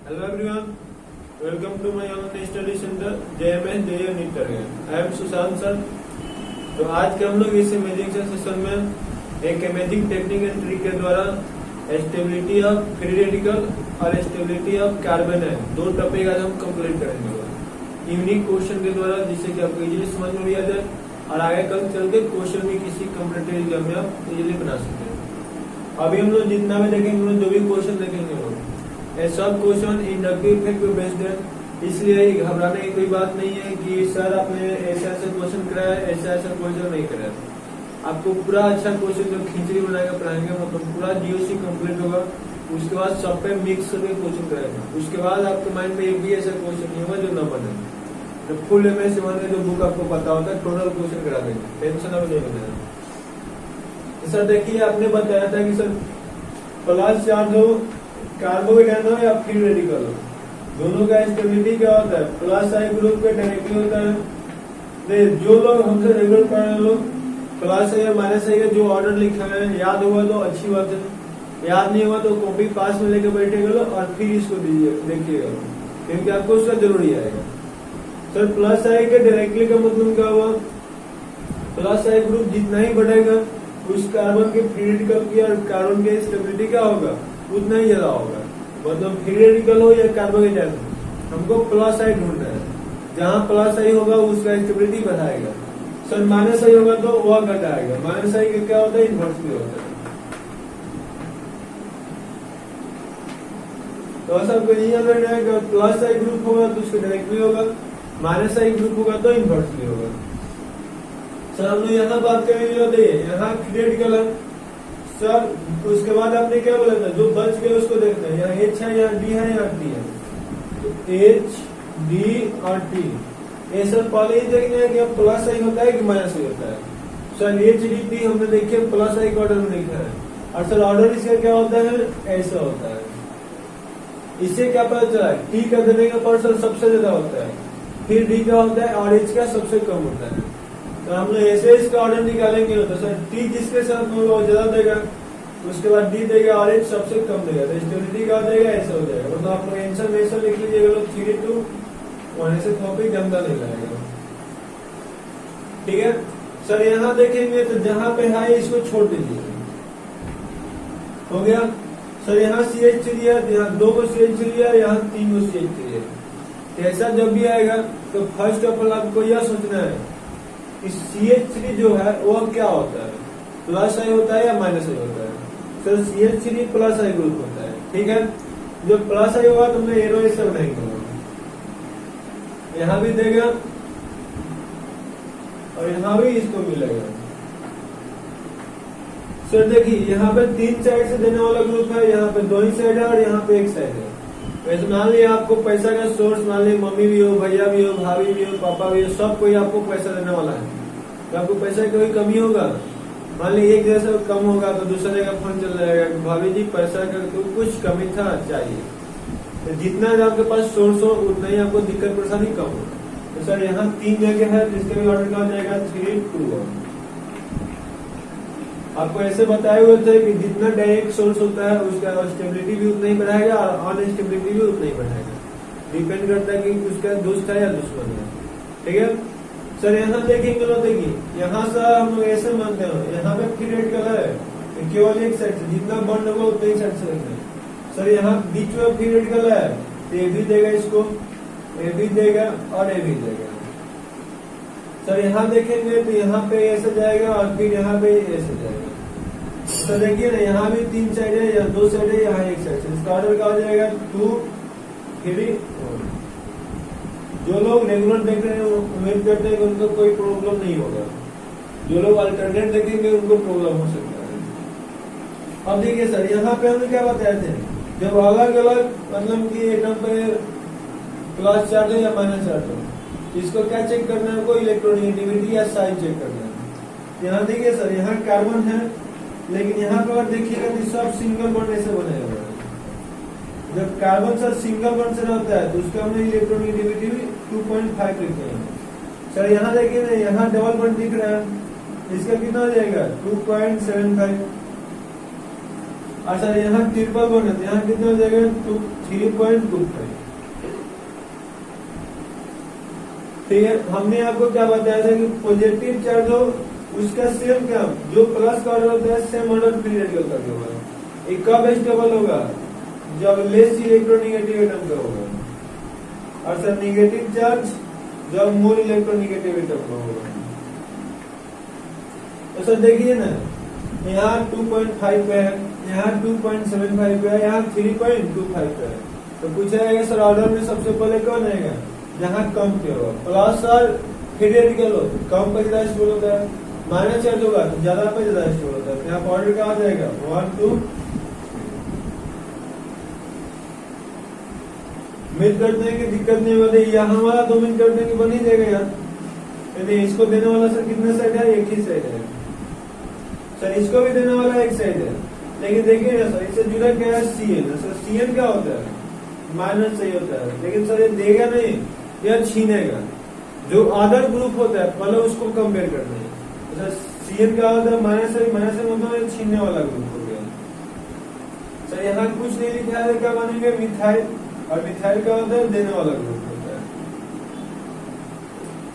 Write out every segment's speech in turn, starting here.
Hello everyone, welcome to my online study center JMS JE NEET target. I am Sushant sir. तो आज के हम लोग इस इमेजिंग सेशन में एक इमेजिंग टेक्निक एंड ट्रिक के द्वारा स्टेबिलिटी ऑफ फ्री रेडिकल और स्टेबिलिटी ऑफ कार्बन है दो टॉपिक आज हम कंप्लीट करेंगे यूनिक क्वेश्चन के द्वारा, जिससे कि आपको इजीली समझ में भी आ जाए और आगे कल चल के क्वेश्चन भी किसी कॉम्पिटिटिव एग्जाम में आप इजीली बना सकते हैं। अभी हम लोग जितना भी देखेंगे, जो भी क्वेश्चन देखेंगे ये सब क्वेश्चन इंडक्टिव इफेक्ट पे बेस्ड है, इसलिए घबराने की कोई बात नहीं है कि सर आपने ऐसा ऐसा क्वेश्चन कराया, ऐसा ऐसा क्वेश्चन नहीं कराया। आपको पूरा अच्छा क्वेश्चन जो खिचड़ी बनाएगा पढ़ाएंगे, मतलब पूरा जीओसी कंप्लीट होगा। उसके बाद सब पे मिक्स करके क्वेश्चन कराएगा। उसके बाद आपके माइंड में एक भी ऐसा क्वेश्चन नहीं होगा जो न बने। तो फुल MS वन में जो बुक आपको पता होता है टोटल क्वेश्चन करा देंगे, टेंशन अब नहीं लेना। सर देखिए, आपने बताया था कि सर प्लस चार्ज हो, कार्बोहाइड्रेट हो या फ्री रेडिकल हो, दोनों का स्टेबिलिटी क्या होता है? प्लस आई ग्रुप पे डायरेक्टली होता है। जो लोग हमसे रेगुलर पढ़ रहे लोग प्लस आई माइनस आई का जो ऑर्डर लिखा है याद होगा तो अच्छी बात है, याद नहीं होगा तो कॉपी पास में लेके बैठेगा और फिर इसको देखिएगा, क्योंकि आपको उसका जरूरी आएगा। सर प्लस आई के डायरेक्टली का मतलब क्या हुआ? प्लस आई ग्रुप जितना ही बढ़ेगा उस कार्बन के फ्री रेडिकल की और कार्बन के स्टेबिलिटी क्या होगा उतना ही ज्यादा होगा। मतलब फ्री रेडिकल हो या कार्बोहाइड्रेट हो, हमको प्लस आई ढूंढना है। जहाँ प्लस आई होगा उसका स्टेबिलिटी बढ़ाएगा। सर माइनस आई होगा तो वह घटाएगा। माइनस आई का क्या होता है? इन्वर्सली होता है। तो ऐसा कोई याद रखना, प्लस आई ग्रुप होगा तो उसका डायरेक्टली होगा, माइनस आई ग्रुप होगा तो इन्वर्सली होगा। सर हम लोग यहाँ बात करेंगे, यहाँ फ्री रेडिकल है सर। उसके बाद आपने क्या बोला था? जो बच गए उसको देखना है, यहाँ H है, यहाँ D है, यहाँ T है। तो H, D और T ये सर पहले ही देखना है कि प्लस आई होता है कि माइनस आई होता है। सर H, D, T हमने देखिए प्लस आई का ऑर्डर में लिखा है, और सर ऑर्डर इसका क्या होता है? ऐसा होता है। इससे क्या पता चला? T का देने का पर्सन सबसे ज्यादा होता है, फिर D का होता है और H का सबसे कम होता है। तो हम लोग ऐसे इसका ऑर्डर निकालेंगे तो सर T जिसके साथ होगा वो ज्यादा देगा, उसके बाद D देगा और H सबसे कम देगा। तो स्टेबिलिटी क्या देगा? ऐसा हो जाएगा। मतलब आप लोग आंसर में ऐसा लिख लीजिएगा, लोग 3 2 1 से कॉपी गंदा नहीं लगेगा। ठीक है सर, यहाँ देखेंगे तो जहाँ पे है इसको छोड़ दीजिए, हो गया। सर यहाँ CH3 है, यहाँ 2 को CH3 है, यहाँ 3 को CH3 है। ऐसा जब भी आएगा तो फर्स्ट ऑफ ऑल आपको यह सोचना है कि CH3 जो है वो क्या होता है? प्लस आई होता है या माइनस आई होता है? सर CH3 प्लस आई ग्रुप होता है। ठीक है, जो प्लस आई होगा तुमने एरो ऐसे बनाएंगे, यहाँ भी देगा और यहाँ भी इसको मिलेगा। सर देखिए यहाँ पे 3 साइड से देने वाला ग्रुप है, यहाँ पे 2 ही साइड है और यहाँ पे 1 साइड है। वैसे मान लिया आपको पैसा का सोर्स, मान लिया मम्मी भी हो, भैया भी हो, भाभी भी हो, पापा भी हो, सब कोई आपको पैसा देने वाला है, तो आपको पैसा की कोई कमी होगा? मान लीजिए एक जैसा कम होगा तो दूसरे का फोन चल जाएगा कि भाभी जी पैसा का तो कुछ कमी था चाहिए। तो जितना आपके पास सोर्स हो उतना ही आपको दिक्कत परेशानी कम हो। तो सर यहाँ 3 जगह है जिसके भी ऑर्डर का जाएगा 3 2 1। आपको ऐसे बताए हुए थे कि जितना डायरेक्ट सोर्स होता है उसका स्टेबिलिटी भी उतना ही बढ़ाएगा और अनस्टेबिलिटी भी उतना ही बढ़ाएगा। डिपेंड करता है कि उसका दोस्त है या दुश्मन है। ठीक है सर, यहाँ देखेंगे तो देखिए यहाँ से हम लोग ऐसे मानते हैं, यहाँ पे फ्री रेडिकल है केवल एक साइड से, जितना बॉन्ड होगा उतना ही साइड से रखना है। सर यहाँ बीच में फ्री रेडिकल है तो ये भी देगा, इसको ये भी देगा और ये भी देगा। सर यहाँ देखेंगे तो यहाँ पे ऐसे जाएगा और फिर यहाँ पे ऐसे जाएगा। तो देखिए ना, यहाँ भी 3 साइड है, यहाँ 2 साइड है, यहाँ 1 साइड है। इसका ऑर्डर क्या हो जाएगा? 2 3 4। जो लोग रेगुलर देख रहे हैं उम्मीद करते हैं कि उनको कोई प्रॉब्लम नहीं होगा, जो लोग अल्टरनेट देखेंगे उनको प्रॉब्लम हो सकता है। अब देखिए सर यहाँ पे हमने क्या बताए थे, जब अलग अलग मतलब की एटम पे प्लस चार्ज हो या माइनस चार्ज हो, इसको क्या चेक करना है? कोई इलेक्ट्रोनेगेटिविटी या साइन चेक करना है। यहाँ देखिए सर यहाँ कार्बन है, लेकिन यहाँ पर अगर देखिएगा तो सब सिंगल बॉन्ड ऐसे बनेगा। जब कार्बन सर सिंगल बॉन्ड से रहता है तो उसका हमने इलेक्ट्रोनेगेटिविटी 2.5 लिखते हैं। सर यहाँ देखिए ना, यहाँ डबल बॉन्ड दिख रहा है, इसका कितना हो जाएगा? 2.75। और सर यहाँ ट्रिपल बॉन्ड है, यहाँ कितना हो जाएगा 3.25। ठीक है, हमने आपको क्या बताया था कि पॉजिटिव चार्ज हो उसका सेम क्या जो प्लस का ऑर्डर होता है सेम ऑर्डर फ्री रेडिकल का होगा। ये कब स्टेबल होगा, जब लेस इलेक्ट्रोनेगेटिव एटम का होगा। और सर नेगेटिव चार्ज जब मोर इलेक्ट्रोनेगेटिव एटम का होगा। तो सर देखिए ना, यहाँ 2.5 पे है, यहाँ 2.75 पे है, यहाँ 3.25 पे है। तो पूछा जाएगा सर ऑर्डर में सबसे पहले कौन आएगा, जहाँ कम पे होगा। प्लस और फ्री रेडिकल हो कम पे ज्यादा स्टेबल होता है, माइनस चार्ज होगा तो ज्यादा पे ज्यादा स्टेबल होता है। यहाँ पर ऑर्डर क्या आ जाएगा 1 2। उम्मीद करते हैं कि दिक्कत नहीं होती, यहाँ वाला तो उम्मीद करते हैं कि बन ही जाएगा यार। यदि इसको देने वाला सर कितने साइड है, एक ही साइड है सर। इसको भी देने वाला एक साइड है, लेकिन देखिए ना सर इससे जुड़ा क्या है CN है। सर CN क्या होता है, माइनस सही होता है, लेकिन सर ये देगा नहीं, यह छीनेगा। जो अदर ग्रुप होता है पहले उसको कंपेयर करना है। सर CN क्या होता है, माइनस है, माइनस है मतलब छीनने वाला ग्रुप हो गया। सर यहाँ कुछ नहीं लिखा है, क्या बनेंगे मिथाइल, और मिथाइल का होता है देने वाला ग्रुप होता है।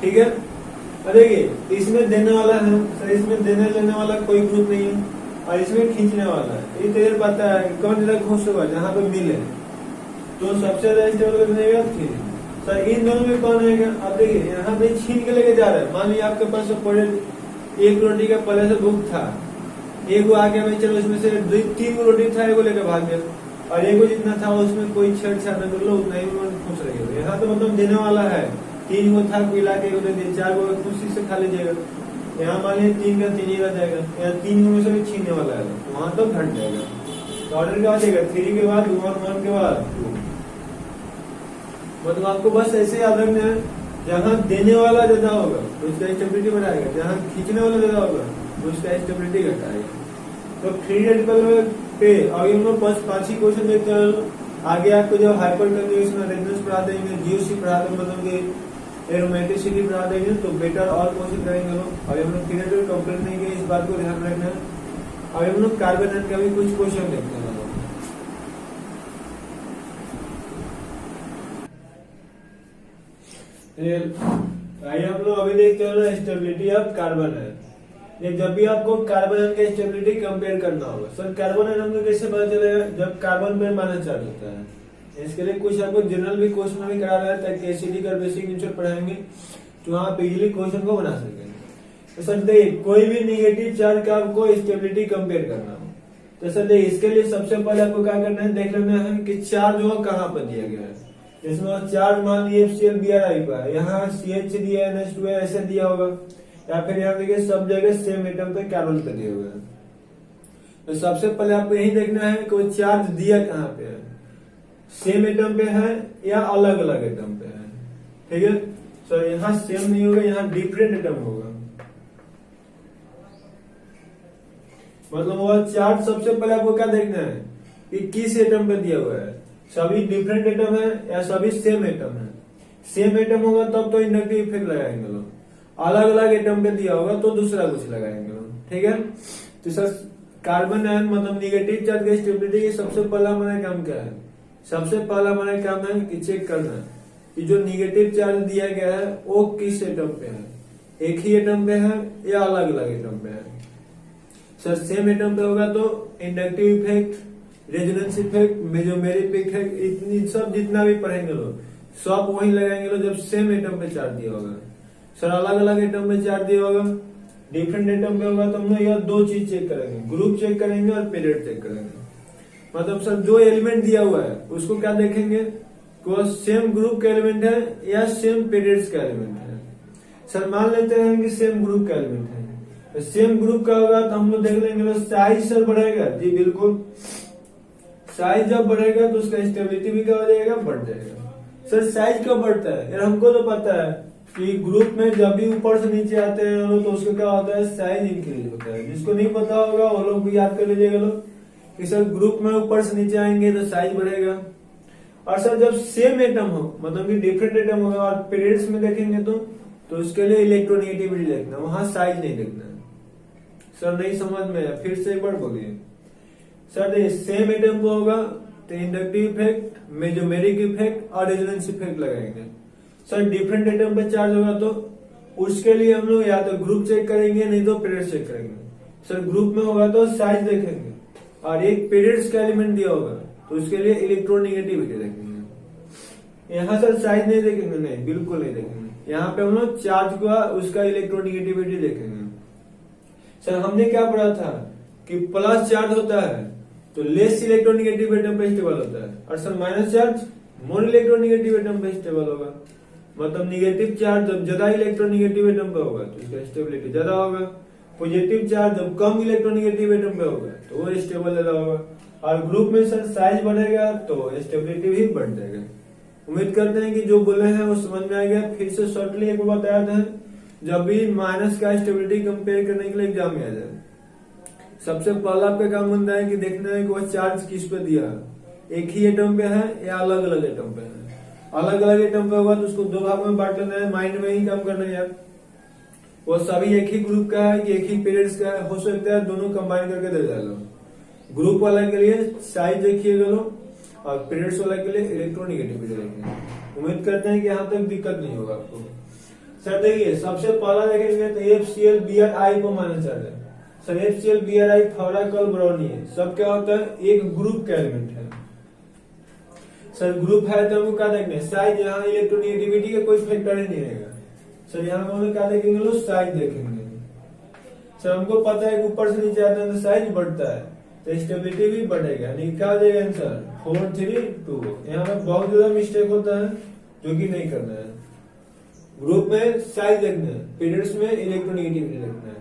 ठीक है, देखिए इसमें देने वाला है सर, इसमें देने लेने वाला कोई ग्रुप नहीं है, और इसमें खींचने वाला है। ये तो पता है कौन ज्यादा खुश होगा, जहाँ पे मिले तो सबसे ज्यादा स्टेबल बनेगा 3। सर इन दोनों में कौन आएगा, अब देखिए यहाँ पे छीन के लेके जा रहा है। मान लीजिए आपके पास एक रोटी का पहले से भूख था, एक वो आगे भाई चलो इसमें से 3 रोटी था, एगो लेकर भाग गया, और एगो जितना था उसमें कोई छेड़छाड़ न कर लो, उतना ही खुश रहेगा। यहाँ तो मतलब देने वाला है, 3 गो था कोई लाके 4 गो खुशी से खा लीजिएगा। यहाँ मान लीजिए 3 का 3 ही रह जाएगा, यहाँ 3 में से भी छीनने वाला है, वहां तो घट जाएगा। तो ऑर्डर क्या हो जाएगा 3 के बाद 1 1 के बाद 2। मतलब आपको बस ऐसे याद रखना है, जहाँ देने वाला ज्यादा होगा उसका स्टेबिलिटी बढ़ाएगा, जहाँ खींचने वाला ज्यादा होगा उसका स्टेबिलिटी घटाएगा। तो फ्री रेडिकल पे आगे हम लोग 5 ही क्वेश्चन देखते हैं। आगे आपको जब हाइपर कंजुगेशन रेजोनेंस पढ़ा देंगे, GOC पढ़ा देंगे, मतलब कि एरोमेटिसिटी पढ़ा देंगे, तो बेटर और क्वेश्चन करेंगे लोग। अभी हम लोग फ्री रेडिकल कंप्लीट नहीं किए, इस बात को ध्यान रखना है। अभी हम लोग कार्बन का भी कुछ क्वेश्चन देखते हैं। आइए हम लोग अभी देखते हैं स्टेबिलिटी ऑफ कार्बन है। जब भी आपको कार्बन का स्टेबिलिटी कंपेयर करना होगा, सर कार्बन एटम को कैसे पता चलेगा, जब कार्बन पे माइनस चार्ज होता है। इसके लिए कुछ आपको जनरल भी क्वेश्चन भी करा रहा है, ताकि एसिडिक और बेसिक नेचर पढ़ाएंगे तो आप इजीली क्वेश्चन को बना सकेंगे। तो सर देखिए कोई भी निगेटिव चार्ज का आपको स्टेबिलिटी कंपेयर करना हो, तो सर देखिए इसके लिए सबसे पहले आपको क्या करना है, देख लेना है कि चार्ज वो कहाँ पर दिया गया है। इसमें चार्ज मान लीजिए FCl का है, यहाँ CH दिया है, NH2 ऐसे दिया होगा, या फिर यहाँ देखिए सब जगह सेम एटम पे कार्बन पे दिए हुए हैं। तो सबसे पहले आपको यही देखना है कि वो चार्ज दिया कहाँ पे है, सेम एटम पे है या अलग अलग एटम पे है। ठीक है, तो यहाँ सेम नहीं होगा, यहाँ डिफरेंट एटम होगा। मतलब वो चार्ज सबसे पहले आपको क्या देखना है कि किस एटम पे दिया हुआ है, सभी डिफरेंट एटम है या सभी सेम एटम है। सेम एटम होगा तब तो इंडक्टिव इफेक्ट लगाएंगे लोग, अलग अलग एटम पे दिया होगा तो दूसरा कुछ लगाएंगे लोग। ठीक है, तो सर कार्बन आयन मतलब निगेटिव चार्ज की स्टेबिलिटी की सबसे पहला हमारा काम क्या है, सबसे पहला हमारा काम है कि चेक करना कि जो निगेटिव चार्ज दिया गया है वो किस एटम पे है, एक ही एटम पे है या अलग अलग एटम पे है। सर सेम एटम पे होगा तो inductive effect, resonance effect, mesomeric effect, इतनी सब जितना भी पढ़ेंगे लोग सब वही लगाएंगे लोग जब सेम एटम पे चार्ज दिया होगा। सर अलग अलग एटम पे चार्ज दिया होगा, डिफरेंट एटम पे होगा, तो हम लोग यह 2 चीज चेक करेंगे, ग्रुप चेक करेंगे और पीरियड चेक करेंगे। मतलब सर जो एलिमेंट दिया हुआ है उसको क्या देखेंगे, वो सेम ग्रुप का एलिमेंट है या सेम पीरियड्स का एलिमेंट है। सर मान लेते हैं कि सेम ग्रुप का एलिमेंट है, तो सेम ग्रुप का होगा तो हम लोग देख लेंगे साइज सर बढ़ेगा। जी बिल्कुल, साइज जब बढ़ेगा तो उसका स्टेबिलिटी भी क्या हो जाएगा, बढ़ जाएगा। सर साइज कब बढ़ता है यार, हमको तो पता है कि ग्रुप में जब भी ऊपर से नीचे आते हैं तो उसका क्या होता है, साइज इंक्रीज होता है। जिसको नहीं पता होगा वो लोग भी याद कर लीजिएगा लोग कि सर ग्रुप में ऊपर से नीचे आएंगे तो साइज बढ़ेगा। और सर जब सेम एटम हो मतलब कि डिफरेंट एटम होगा और पीरियड्स में देखेंगे तो उसके लिए इलेक्ट्रोनेगेटिविटी देखना, वहां साइज नहीं देखना। सर नहीं समझ में, फिर से एक बार बोलिए। सर देखिए सेम एटम को होगा तो इंडक्टिव इफेक्ट, मेसोमेरिक इफेक्ट और रेजोनेंस इफेक्ट लगाएंगे। सर डिफरेंट एटम पे चार्ज होगा तो उसके लिए हम लोग या तो ग्रुप चेक करेंगे नहीं तो पीरियड चेक करेंगे। सर ग्रुप में होगा तो साइज देखेंगे और एक पीरियड्स का एलिमेंट दिया होगा तो उसके लिए इलेक्ट्रोनेगेटिविटी देखेंगे। यहाँ सर साइज नहीं देखेंगे, नहीं बिल्कुल नहीं देखेंगे। यहाँ पे हम लोग चार्ज का उसका इलेक्ट्रोनेगेटिविटी देखेंगे। सर हमने क्या पढ़ा था कि प्लस चार्ज होता है तो लेस इलेक्ट्रोनेगेटिव एटम पे स्टेबल होता है, और sir minus charge more electronegative atom पे स्टेबल होगा। मतलब निगेटिव चार्ज जब ज्यादा इलेक्ट्रोनेगेटिव एटम पे होगा तो इसका स्टेबिलिटी ज्यादा होगा, पॉजिटिव चार्ज जब कम इलेक्ट्रोनेगेटिव एटम पे होगा तो वो स्टेबल ज्यादा होगा। और ग्रुप में सर साइज बढ़ेगा तो स्टेबिलिटी भी बढ़ जाएगा। उम्मीद करते हैं कि जो बोले हैं वो समझ में आ गया। फिर से शॉर्टली एक बार बताया था, जब भी माइनस का स्टेबिलिटी कंपेयर करने के लिए एग्जाम में आ जाए, सबसे पहला आपका काम बनता है कि देखना है कि वो चार्ज किस पे दिया है, एक ही एटम पे है या अलग अलग एटम पे है। अलग अलग एटम पे होगा तो उसको दो भाग में बांट लेना है, माइंड में ही काम करना है यार। वो सभी एक ही ग्रुप का है कि एक ही पीरियड्स का है, हो सकता है दोनों कंबाइन करके दे डालो। ग्रुप वाला के लिए साइज देखिएगा लोग और पीरियड्स वाला के लिए इलेक्ट्रोनेगेटिविटी देखेंगे। उम्मीद करते हैं कि यहाँ तक दिक्कत नहीं होगा आपको। सर देखिए सबसे पहला देखेंगे तो FCl Br को माना चार्ज है। सर FCl Br थोड़ा ब्राउनी है, सब क्या होता है एक ग्रुप का एलिमेंट है। सर ग्रुप है तो हमको क्या देखना साइज, यहाँ इलेक्ट्रोनेगेटिविटी का कोई फैक्टर ही नहीं रहेगा। सर यहाँ हम क्या देखेंगे लोग साइज देखेंगे। सर हमको पता है कि ऊपर से नीचे आता है तो साइज बढ़ता है तो स्टेबिलिटी भी बढ़ेगा। नहीं क्या हो जाएगा आंसर 4 3 2। यहाँ पे बहुत ज्यादा मिस्टेक होता है जो कि नहीं करना है। ग्रुप में साइज देखना है, पीरियड्स में इलेक्ट्रोनेगेटिविटी देखना है।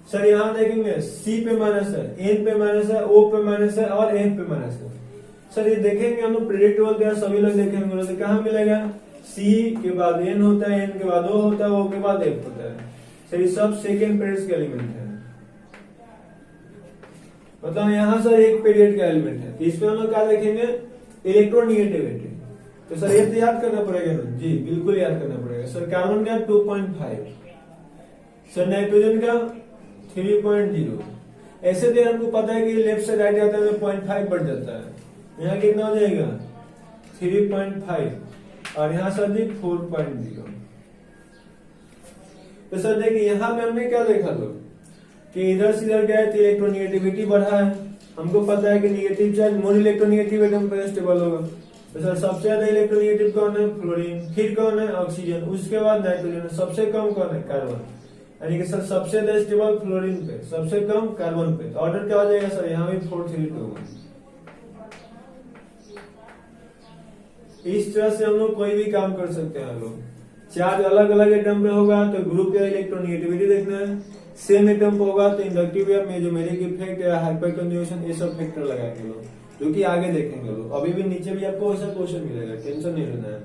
सर यहाँ देखेंगे C पे माइनस है, N पे माइनस है, O पे माइनस है और F पे माइनस है। सर ये देखेंगे हम लोग प्रेडिक्टेबल के सभी लोग देखेंगे तो कहाँ मिलेगा C के बाद N होता है, N के बाद O होता है, O के बाद F होता है। सर ये सब सेकेंड पीरियड के एलिमेंट है। मतलब यहाँ सर एक पीरियड का एलिमेंट है, इसमें हम लोग क्या देखेंगे इलेक्ट्रोनेगेटिविटी। तो सर ये तो याद करना पड़ेगा ना जी, बिल्कुल याद करना पड़ेगा। सर कार्बन का 2.5, सर नाइट्रोजन का 3.0। ऐसे तो हमको पता है कि लेफ्ट से राइट जाता है 0.5 बढ़ जाता है। यहाँ कितना हो जाएगा 3.5 और यहाँ सर जी 4.0। तो सर देखिए यहाँ पे हमने क्या देखा लोग कि इधर से इधर गए तो इलेक्ट्रोनेगेटिविटी बढ़ा है। हमको पता है कि negative charge more electronegative atom पर स्टेबल होगा। तो सर सबसे ज्यादा इलेक्ट्रोनेगेटिव कौन है फ्लोरीन, फिर कौन है ऑक्सीजन, उसके बाद नाइट्रोजन, सबसे कम कौन है कार्बन। यानी कि सर सबसे ज्यादा स्टेबल फ्लोरीन पे, सबसे कम कार्बन पे। तो ऑर्डर क्या हो जाएगा सर यहाँ भी 4 3 2 होगा। इस तरह से हम लोग कोई भी काम कर सकते हैं। लोग चार्ज अलग अलग एटम पे होगा तो ग्रुप या इलेक्ट्रोनेगेटिविटी देखना है, सेम एटम पे होगा तो इंडक्टिव या मेसोमेरिक इफेक्ट या हाइपर कंजुगेशन ये सब फैक्टर लगाएंगे लोग, जो कि आगे देखेंगे लोग। अभी भी नीचे भी आपको ऐसा क्वेश्चन मिलेगा, टेंशन नहीं लेना है।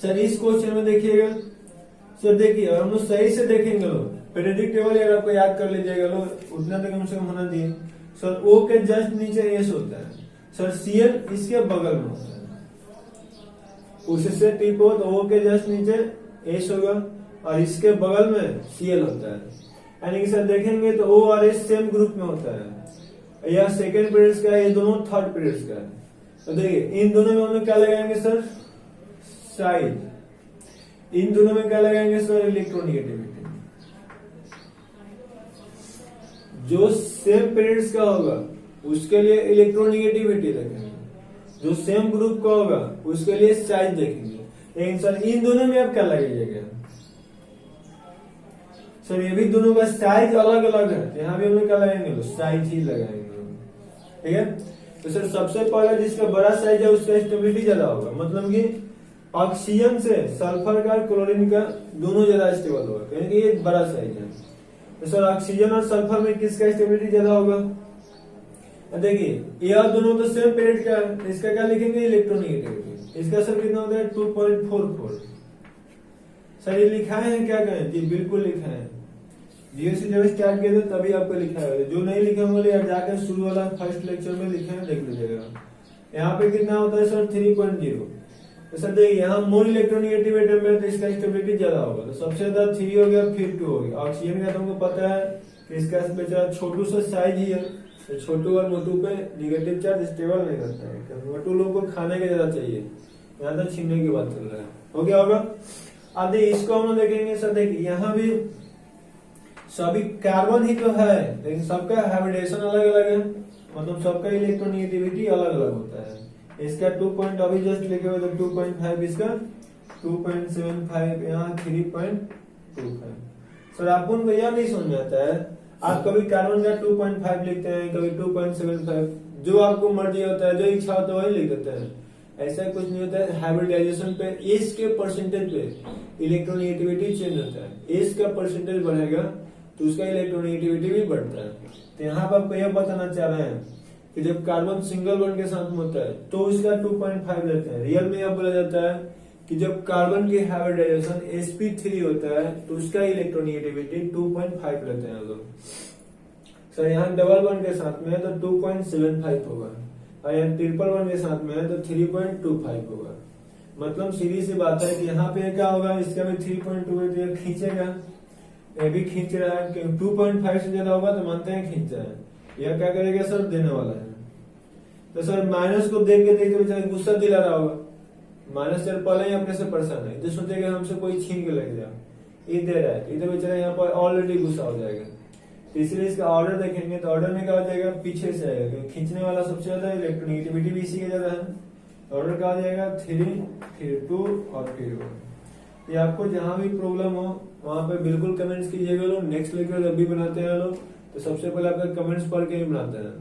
सर इस क्वेश्चन में देखिएगा, सर देखिए हम लोग सही से देखेंगे लोग, पीरियोडिक टेबल अगर आपको याद कर लीजिएगा लोग, उतना तो कम से कम होना चाहिए। सर O के जस्ट नीचे S होता है, सर Cl इसके बगल में होता है, उससे टिप हो तो O के जस्ट नीचे S होगा और इसके बगल में Cl होता है। यानी कि सर देखेंगे तो O और S सेम ग्रुप में होता है। यह सेकेंड पीरियड्स का है, ये दोनों थर्ड पीरियड्स का है। तो देखिए इन दोनों में हम लोग क्या लगाएंगे सर साइज, इन दोनों में क्या लगाएंगे सर इलेक्ट्रोनेगेटिविटी। जो सेम पीरियड्स का होगा उसके लिए इलेक्ट्रोनेगेटिविटी रखेंगे, जो सेम ग्रुप का होगा उसके लिए साइज देखेंगे। लेकिन सर इन दोनों में आप क्या लगाइएगा सर, ये भी दोनों का साइज अलग अलग है तो यहाँ भी हम लोग क्या लगाएंगे साइज ही लगाएंगे। ठीक है, तो सर सबसे पहले जिसका बड़ा साइज है उसका स्टेबिलिटी ज्यादा होगा, मतलब कि ऑक्सीजन से सल्फर का क्लोरीन का दोनों ज्यादा स्टेबल होगा क्योंकि ये बड़ा साइज है। तो सर ऑक्सीजन और सल्फर में किसका स्टेबिलिटी ज्यादा होगा। देखिए यह दोनों तो सेम पीरियड का है, तो इसका क्या लिखेंगे इलेक्ट्रोनेगेटिविटी। इसका सर कितना होता है 2.44। सर ये लिखाए हैं क्या कहें जी, बिल्कुल लिखा है। जीएससी जब स्टार्ट किया था तभी आपको लिखा है, जो नहीं लिखे होंगे यार जाकर शुरू वाला फर्स्ट लेक्चर में लिखे हैं देख लीजिएगा। यहाँ पे कितना होता है सर 3.0। तो सर देखिए यहाँ मोर इलेक्ट्रोनेगेटिव एटम में तो इसका स्टेबिलिटी ज्यादा होगा, तो सबसे ज्यादा 3 हो गया फिर 2 हो गया। ऑक्सीजन का तुमको पता है कि इसका बेचारा छोटू सा साइज ही है तो छोटू और मोटू पे निगेटिव चार्ज स्टेबल नहीं करता है, मोटू लोग को खाने के ज्यादा चाहिए, यहाँ तक छीनने की बात चल रहा है। हो गया होगा। अब देखिए इसको हम लोग देखेंगे सर, देखिए यहाँ भी सभी कार्बन ही तो है, लेकिन सबका हाइब्रिडेशन अलग अलग है, मतलब सबका इलेक्ट्रोनेगेटिविटी अलग अलग होता है। इसका 2 पॉइंट अभी जस्ट लिखे हुए तो 2.5, इसका 2.75, यहाँ 3.25। सर आपको उनको यह नहीं समझ में आता है, आप कभी कार्बन का 2.5 लिखते हैं, कभी 2.75, जो आपको मर्जी होता है, जो इच्छा होता है वही लिख देते हैं, ऐसा कुछ नहीं होता है। हाइब्रिडाइजेशन पे एस के परसेंटेज पे इलेक्ट्रोनेगेटिविटी चेंज होता है, एस का परसेंटेज बढ़ेगा तो उसका इलेक्ट्रोनेगेटिविटी भी बढ़ता है। तो यहाँ पर आपको यह बताना चाह रहे हैं कि जब कार्बन सिंगल बॉन्ड के साथ में होता है तो उसका 2.5 लेते हैं। रियल में यह बोला जाता है कि जब कार्बन की हाइब्रिडाइजेशन sp3 होता है तो उसका इलेक्ट्रोनेगेटिविटी 2.5 लेते हैं लोग। सर यहाँ डबल बॉन्ड के साथ में है तो 2.75 होगा, और यहाँ ट्रिपल बॉन्ड के साथ में है तो 3.25 होगा। मतलब सीधी सी बात है कि यहाँ पे क्या होगा, इसका भी 3.2 खींचेगा, ये भी खींच रहा है, 2.5 से ज्यादा होगा तो मानते हैं खींच रहा है। यह क्या करेगा सर, देने वाला है। तो सर माइनस को देख के देखते बेचारा गुस्सा दिला रहा होगा, माइनस सर पहले ही अपने से परेशान है, जो सोचेगा हमसे कोई छीन के लग जाए, ये दे रहा है, ये तो बेचारा यहाँ पर ऑलरेडी गुस्सा हो जाएगा। तो इसलिए इसका ऑर्डर देखेंगे तो ऑर्डर में क्या हो जाएगा, पीछे से आएगा, क्योंकि खींचने वाला सबसे ज्यादा, इलेक्ट्रोनेगेटिविटी भी इसी के ज्यादा है। ऑर्डर क्या हो जाएगा, 3, फिर 2 और फिर 1। ये आपको जहां भी प्रॉब्लम हो वहां पे बिल्कुल कमेंट्स कीजिएगा लोग। नेक्स्ट लेक्चर जब भी बनाते हैं लोग तो सबसे पहले आपका कमेंट्स पढ़ के ही बनाते हैं।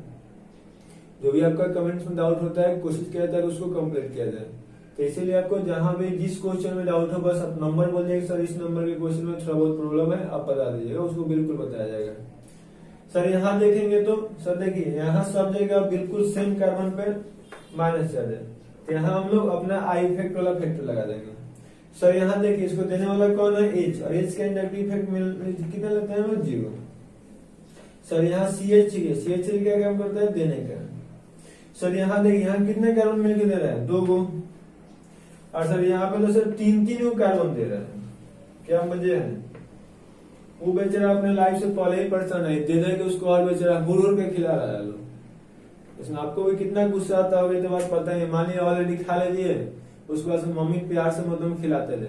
जो भी आपका कमेंट्स में डाउट होता है कोशिश किया जाए उसको कंप्लीट किया जाए। तो इसीलिए आपको जहां भी जिस क्वेश्चन में डाउट हो बस आप नंबर बोल दीजिए, सर इस नंबर के क्वेश्चन में थोड़ा बहुत प्रॉब्लम है, आप बता दीजिएगा, उसको बिल्कुल बताया जाएगा। सर यहाँ देखेंगे तो सर देखिए यहाँ सब जगह बिल्कुल सेम कार्बन पे माइनस चार्ज है, तो यहाँ हम लोग अपना आई इफेक्ट वाला फैक्टर लगा देंगे। सर यहाँ देखिए इसको देने वाला कौन है, एच, और एच का इंडक्टिव इफेक्ट कितना लेते हैं हम, 0। सर यहाँ CH क्या काम करता है, देने का। सर यहाँ देखिए यहाँ कितने कार्बन मिलकर दे रहा है, 2 गो, और सर यहाँ पे तो सर 3 कार्बन दे रहा है। क्या मजे है, वो बेचारा अपने लाइफ से पहले ही परेशान है, दे दे के उसको और बेचारा हुर के खिला रहा है लोग। इसमें आपको भी कितना गुस्सा आता होगा तो बात पता है। मान लिया ऑलरेडी खा लीजिए, उसके बाद मम्मी प्यार से मतलब खिलाते थे,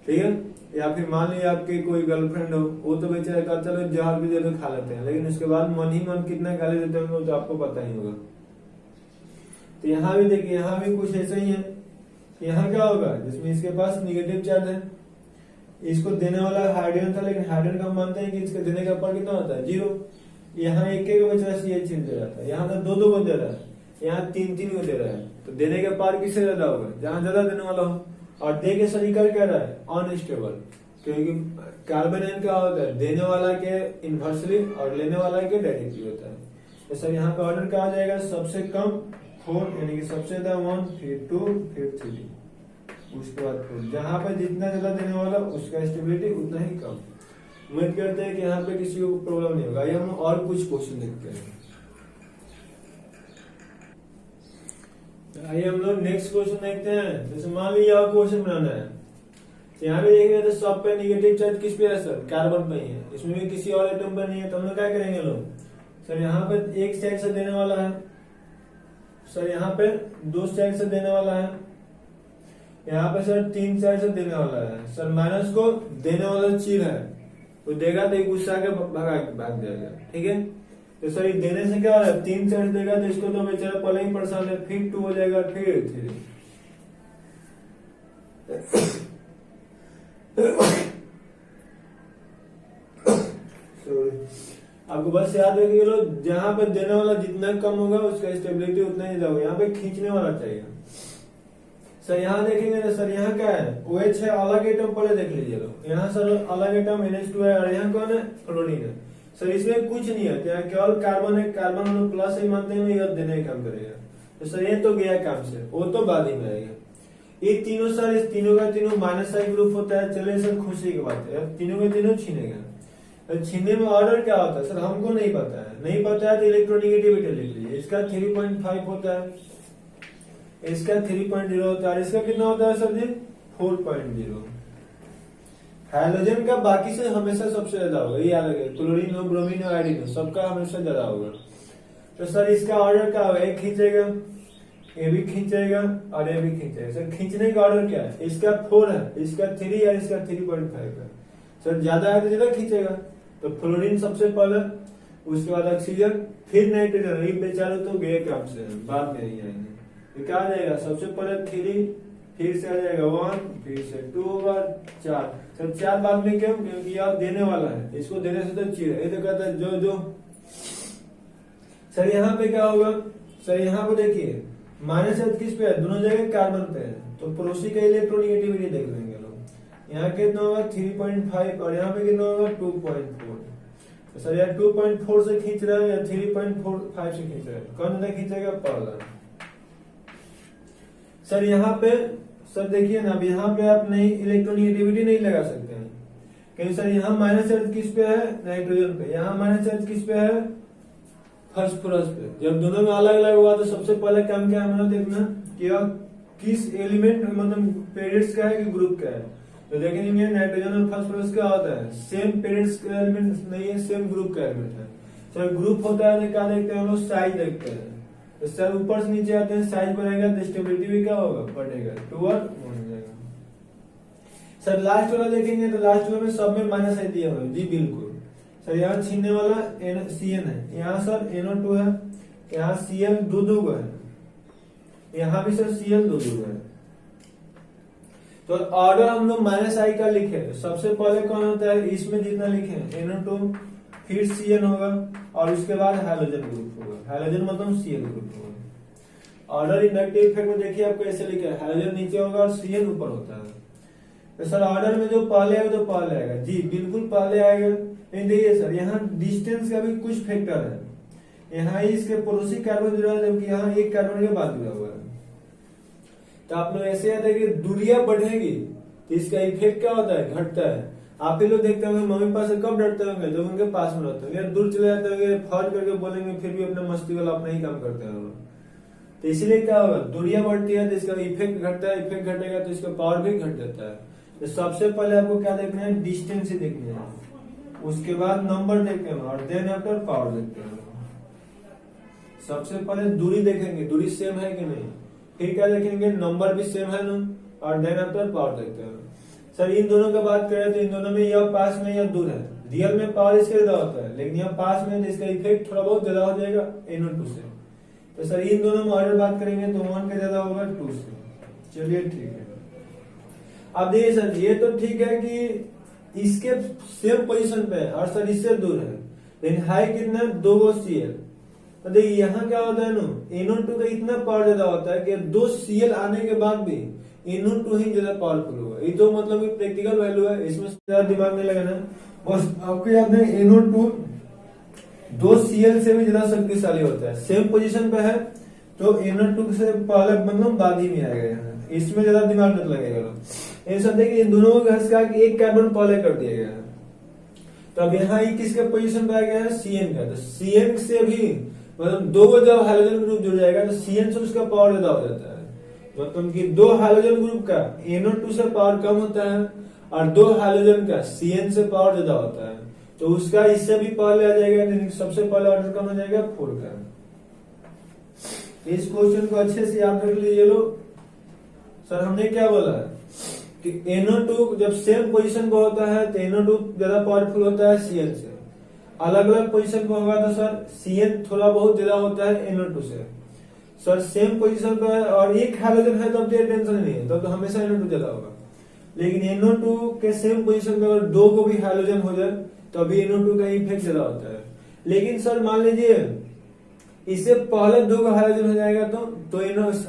ठीक है, या फिर मान लीजिए आपकी कोई गर्लफ्रेंड हो, वो तो बेचारा का चलो जहर भी दे दो खा लेते हैं, लेकिन उसके बाद मन ही मन कितना गाली देते होंगे वो तो आपको पता ही होगा। तो यहाँ भी देखिए यहाँ भी कुछ ऐसा ही है। यहाँ क्या होगा, जिसमें इसके पास निगेटिव चार्ज है, इसको देने वाला हाइड्रोजन था, लेकिन हाइड्रोजन का हम मानते हैं कि इसके देने का पार कितना होता है, 0। यहाँ एक बेचारा CH दे रहा था, यहाँ तो 2 को दे रहा है, यहाँ 3 को दे रहा है, तो देने का पार किससे ज्यादा होगा, जहां ज्यादा देने वाला हो। और दे के सही कर क्या रहा है, अनस्टेबल, क्योंकि कार्बन आयन क्या होता है, देने वाला के इनवर्सली और लेने वाला के डायरेक्टली होता है। तो सर यहाँ का ऑर्डर क्या आ जाएगा, सबसे कम 4, यानी कि सबसे ज्यादा 1, फिर 2, फिर 3, उसके बाद 4। जहां पे जितना ज्यादा देने वाला उसका स्टेबिलिटी उतना ही कम। उम्मीद करते हैं कि यहाँ पे किसी को प्रॉब्लम नहीं होगा। आइए हम और कुछ क्वेश्चन देखते हैं। आइए हम लोग नेक्स्ट क्वेश्चन देखते हैं। जैसे मान लीजिए और क्वेश्चन बनाना है, तो यहाँ पे देखेंगे तो सब पे निगेटिव चार्ज किस पे है सर, कार्बन पे ही है, इसमें भी किसी और एटम पर नहीं है। तो हम लोग क्या करेंगे लोग, सर यहाँ पे एक साइड से देने वाला है, सर यहाँ पे 2 साइड से देने वाला है, यहाँ पे सर 3 साइड से देने वाला है। सर माइनस को देने वाला चीज है, वो देगा तो गुस्सा के भाग जाएगा, ठीक है। तो सर ये देने से क्या हो रहा है, 3 साइड देगा तो इसको तो बेचारा पहले ही परेशान है, फिर 2 हो जाएगा, फिर 3। आपको बस याद रखिए लोग, जहां पे देने वाला जितना कम होगा उसका स्टेबिलिटी उतना ही ज्यादा होगा। यहाँ पे खींचने वाला चाहिए। सर यहाँ देखेंगे ना, सर यहाँ क्या है, OH है, अलग एटम पहले देख लीजिए लोग, यहाँ सर अलग एटम NH2 है, और यहाँ कौन है, क्लोरीन है। सर इसमें कुछ नहीं है, यहाँ केवल कार्बन है, कार्बन हम प्लस ही मानते हैं, यह देने का काम करेगा। तो सर ये तो गया काम से, वो तो बाद ही में आएगा। ये तीनों सर, इस तीनों का तीनों माइनस साइन ग्रुप होता है। चले सर खुशी की बात है, तीनों के तीनों छीनेगा। छीनने में ऑर्डर क्या होता है सर, हमको नहीं पता है, नहीं पता है तो इलेक्ट्रोनेगेटिविटी लिख लीजिए। इसका 3.5 होता है, इसका 3.0 होता है, इसका कितना होता है सर जी, 4.0। हाइड्रोजन का बाकी से हमेशा सबसे ज्यादा होगा, ये याद रखिए, क्लोरीन हो, ब्रोमीन हो, आयोडीन हो, सबका हमेशा ज्यादा होगा। तो सर इसका ऑर्डर क्या होगा, एक खींचेगा, ये भी खींचेगा और ये भी खींचेगा। सर खींचने का ऑर्डर क्या है, इसका 4 है, इसका 3 है, इसका 3.5 है। सर ज्यादा है तो ज्यादा खींचेगा। तो फ्लोरीन सबसे पहले, उसके बाद ऑक्सीजन, फिर नाइट्रोजन। ये बेचारे तो गए काम से, बाद में नहीं आएंगे। क्या आ जाएगा, सबसे पहले 3, फिर से आ जाएगा 1, फिर से 2 होगा 4। सर 4 बाद में क्यों, क्योंकि आप देने वाला है, इसको देने से तो चाहिए। ये तो कहता है जो सर यहाँ पे क्या होगा, सर यहाँ पे देखिए माइनस चार्ज किस पे है, दोनों जगह कार्बन पे है। तो पड़ोसी का इलेक्ट्रोनेगेटिविटी देख लेंगे लोग। यहाँ कितना होगा 3.5 और यहाँ पे कितना होगा 2.4। तो सर यार 2.4 से खींच रहा है या 3.45 से खींच रहा है, कौन ज्यादा खींचेगा, पहला। सर यहाँ पे सर देखिए ना, अब यहाँ पे आप नहीं इलेक्ट्रोनेगेटिविटी नहीं लगा सकते हैं, क्योंकि सर यहाँ माइनस चार्ज किस पे है, नाइट्रोजन पे। यहाँ माइनस चार्ज किस पे है, फास्फोरस पे। जब दोनों में अलग अलग हुआ तो सबसे पहले काम क्या है, देखना कि किस एलिमेंट मतलब पेरियड्स का है कि ग्रुप का है। तो देखेंगे नाइट्रोजन और फास्फोरस क्या होता है, सेम पेरियड्स का एलिमेंट नहीं है, सेम ग्रुप का एलिमेंट है। सर ग्रुप होता है तो क्या देखते हैं हम लोग, साइज देखते हैं। तो सर ऊपर से नीचे आते हैं, साइज बढ़ेगा तो स्टेबिलिटी भी क्या होगा, बढ़ेगा, 2 और 1 हो जाएगा। सर लास्ट वाला देखेंगे तो लास्ट वाला में सब में माइनस है दिया हुआ, जी बिल्कुल। सर यहाँ छीनने वाला CN है, यहाँ सर NO2 है, यहाँ Cl दो है, यहाँ भी सर Cl दो है। तो ऑर्डर हम लोग -I का लिखे, सबसे पहले कौन होता है, इसमें जितना लिखे NO2, फिर CN होगा और उसके बाद हाइड्रोजन ग्रुप होगा। हाइड्रोजन मतलब Cl ग्रुप होगा। ऑर्डर इंडक्टिव इफेक्ट में देखिए आपको ऐसे लिखा है, हाइड्रोजन नीचे होगा और CN ऊपर होता है। तो सर ऑर्डर में जो पहले आएगा तो पहले आएगा, जी बिल्कुल पहले आएगा। देखिए सर यहाँ डिस्टेंस का भी कुछ फैक्टर है, यहाँ इसके पड़ोसी कार्बन जुड़ा है, जबकि यहाँ एक कार्बन के बाद जुड़ा हुआ है। तो आप लोग ऐसे याद है कि दूरियां बढ़ेगी तो इसका इफेक्ट क्या होता है, घटता है। आप ही लोग देखते होंगे मम्मी पापा से कब डरते होंगे, जब उनके पास में रहते होंगे, दूर चले जाते होंगे, फौज करके बोलेंगे, फिर भी अपने मस्ती वाला अपना ही काम करते हैं। तो इसलिए क्या होगा, दूरियां बढ़ती है तो इसका इफेक्ट घटता है, इफेक्ट घटेगा तो इसका पावर भी घट जाता है। तो सबसे पहले आपको क्या देखना है, डिस्टेंस ही देखनी है, उसके बाद नंबर देखते हैं और देन आफ्टर पावर देखते हैं। सबसे पहले दूरी देखेंगे, दूरी सेम है कि नहीं, फिर क्या देखेंगे, नंबर भी सेम है ना, और देन आफ्टर पावर देखते हैं। सर इन दोनों का बात करें तो इन दोनों में यह पास में या दूर है, रियल में पावर इसके ज्यादा होता है, लेकिन यह पास में इसका इफेक्ट थोड़ा बहुत ज्यादा हो जाएगा NO2 से। तो सर इन दोनों में ऑर्डर बात करेंगे तो 1 का ज्यादा होगा 2 से। चलिए ठीक है। अब देखिए सर ये तो ठीक है कि इसके सेम पोजीशन पे है और सर इससे दूर है, लेकिन हाई कितना, 2 Cl। तो देखिए यहाँ क्या होता है ना, NO2 का इतना पावर ज्यादा होता है कि 2 Cl आने के बाद भी NO2 ही ज्यादा पावरफुल होगा। ये तो मतलब प्रैक्टिकल वैल्यू है, इसमें ज्यादा दिमाग नहीं लगाना। बस आपको याद है NO2 2 Cl से भी ज्यादा शक्तिशाली होता है, सेम पोजीशन पे है तो NO2 से पहले मतलब बाद ही में आएगा यहाँ, इसमें ज्यादा दिमाग मत लगेगा। ऐसा देखिए इन दोनों को घस का एक कार्बन पहले कर दिया गया है, तो अब यहाँ किसके पोजीशन पे आ गया है, CN का। तो CN से भी मतलब 2 जब हाइड्रोजन ग्रुप जुड़ जाएगा तो CN से उसका पावर ज्यादा हो जाता है। मतलब कि 2 हाइड्रोजन ग्रुप का NO2 से पावर कम होता है और 2 हाइड्रोजन का CN से पावर ज्यादा होता है, तो उसका इससे भी पहले आ जाएगा। सबसे पहले ऑर्डर कम हो जाएगा 4 का। इस क्वेश्चन को अच्छे से याद रख लीजिए लोग। सर हमने क्या बोला कि NO2 जब सेम पोजीशन पे होता है तो NO2 ज्यादा पावरफुल होता है CN से, अलग अलग पोजीशन पे होगा तो सर CN थोड़ा बहुत ज्यादा होता है NO2 से। सर सेम पोजीशन पे है और एक हाइड्रोजन है तब तो टेंशन नहीं है, तब तो हमेशा NO2 ज्यादा होगा। लेकिन NO2 के सेम पोजीशन पे अगर 2 को भी हाइड्रोजन हो जाए तो अभी NO2 का इफेक्ट ज्यादा होता है। लेकिन सर मान लीजिए इससे पहले 2 का हाइड्रोजन हो जाएगा तो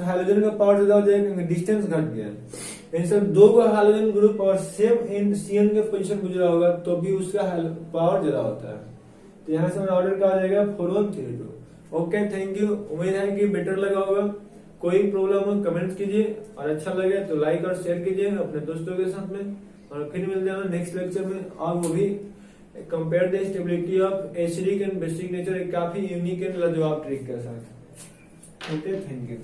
हाइड्रोजन का पावर ज्यादा हो जाएगा क्योंकि डिस्टेंस घट गया। लेकिन सर 2 का हाइड्रोजन ग्रुप और सेम CN के पोजीशन गुजरा होगा तो भी उसका पावर ज्यादा होता है। तो यहाँ से ऑर्डर का आ जाएगा 4132। ओके थैंक यू, उम्मीद है कि बेटर लगा होगा। कोई प्रॉब्लम हो कमेंट कीजिए और अच्छा लगे तो लाइक और शेयर कीजिए अपने दोस्तों के साथ में, और फिर मिल जाना नेक्स्ट लेक्चर में, और वो भी compare the stability of acidic and basic nature, एक काफी यूनिक एंड लाजवाब ट्रिक के साथ। Okay thank you.